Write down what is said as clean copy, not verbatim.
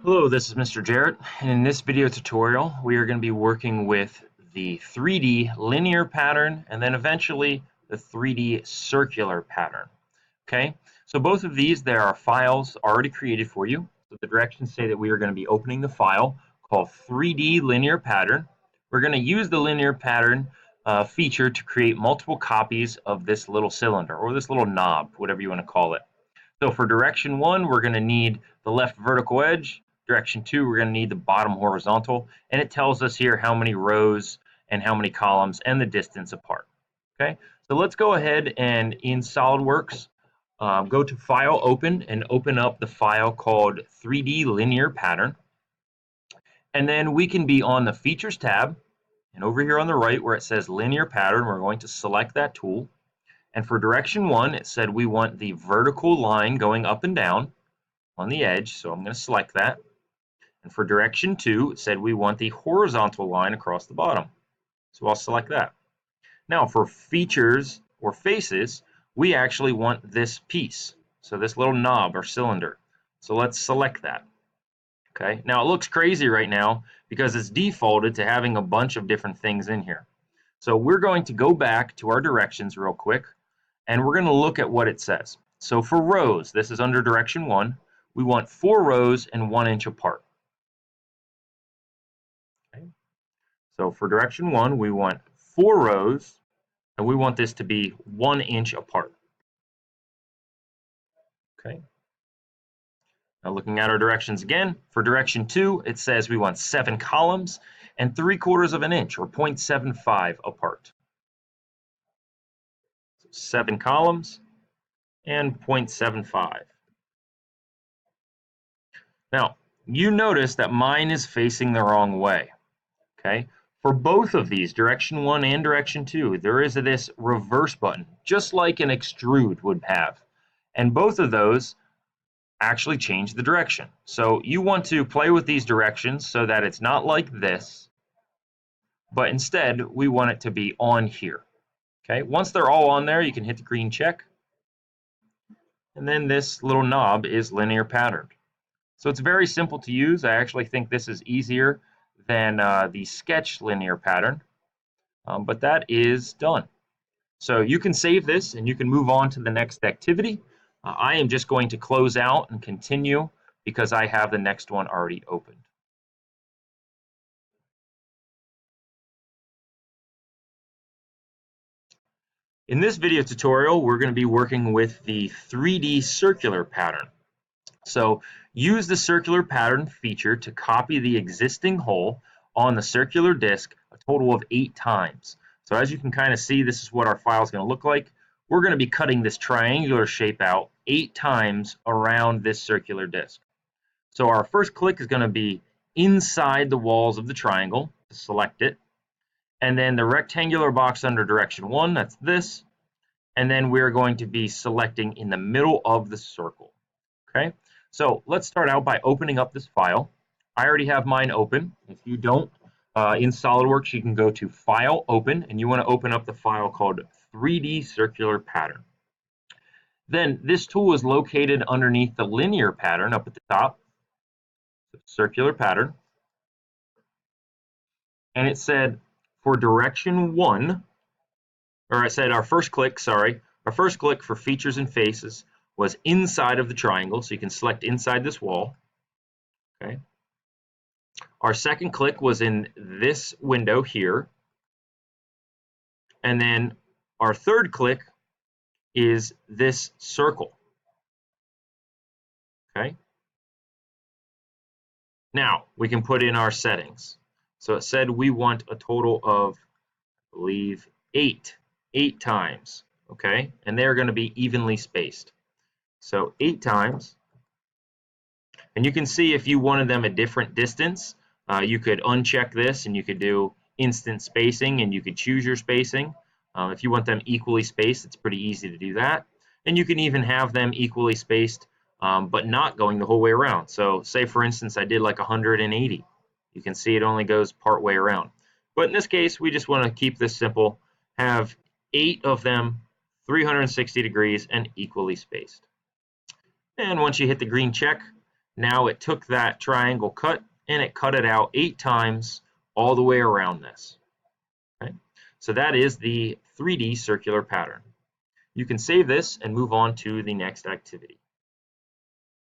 Hello, this is Mr. Jarrett, and in this video tutorial we are going to be working with the 3D linear pattern and then eventually the 3D circular pattern. Okay, so both of these, there are files already created for you. So the directions say that we are going to be opening the file called 3D linear pattern. We're going to use the linear pattern feature to create multiple copies of this little cylinder or this little knob, whatever you want to call it. So for direction 1, we're going to need the left vertical edge. Direction 2, we're going to need the bottom horizontal. And it tells us here how many rows and how many columns and the distance apart. Okay, so let's go ahead and in SolidWorks, go to File, Open, and open up the file called 3D Linear Pattern. And then we can be on the Features tab. And over here on the right where it says Linear Pattern, we're going to select that tool. And for direction 1, it said we want the vertical line going up and down on the edge, so I'm going to select that. And for direction 2, it said we want the horizontal line across the bottom, so I'll select that. Now for features or faces, we actually want this piece, so this little knob or cylinder. So let's select that. Okay, now it looks crazy right now because it's defaulted to having a bunch of different things in here. So we're going to go back to our directions real quick, and we're going to look at what it says. So for rows, this is under direction 1, we want 4 rows and 1 inch apart. Okay. So for direction 1, we want 4 rows, and we want this to be 1 inch apart. Okay. Now looking at our directions again, for direction 2, it says we want 7 columns and 3/4 of an inch or 0.75 apart. So 7 columns and 0.75. Now, you notice that mine is facing the wrong way. Okay, for both of these, direction 1 and direction 2, there is this reverse button, just like an extrude would have. And both of those actually change the direction. So you want to play with these directions so that it's not like this, but instead we want it to be on here. Okay, once they're all on there, you can hit the green check. And then this little knob is linear patterned. So it's very simple to use. I actually think this is easier than the sketch linear pattern, but that is done. So you can save this and you can move on to the next activity. I am just going to close out and continue because I have the next one already opened. In this video tutorial, we're going to be working with the 3D circular pattern. So use the circular pattern feature to copy the existing hole on the circular disc a total of 8 times. So as you can kind of see, this is what our file is going to look like. We're going to be cutting this triangular shape out 8 times around this circular disc. So our first click is going to be inside the walls of the triangle to select it. And then the rectangular box under direction 1, that's this. And then we're going to be selecting in the middle of the circle. Okay, so let's start out by opening up this file. I already have mine open. If you don't, in SolidWorks, you can go to File, Open, and you want to open up the file called 3D Circular Pattern. Then this tool is located underneath the linear pattern up at the top, circular pattern. And it said for direction 1, or I said our first click for features and faces was inside of the triangle, so you can select inside this wall. Okay. Our second click was in this window here. And then our third click is this circle. Okay. Now we can put in our settings. So it said we want a total of, I believe, 8 times. Okay. And they're going to be evenly spaced. So 8 times. And you can see if you wanted them a different distance, you could uncheck this and you could do instant spacing and you could choose your spacing. If you want them equally spaced, it's pretty easy to do that. And you can even have them equally spaced, but not going the whole way around. So say, for instance, I did like 180. You can see it only goes part way around. But in this case, we just want to keep this simple, have 8 of them 360 degrees and equally spaced. And once you hit the green check, Now it took that triangle cut and it cut it out 8 times all the way around this. Okay? So that is the 3D circular pattern. You can save this and move on to the next activity.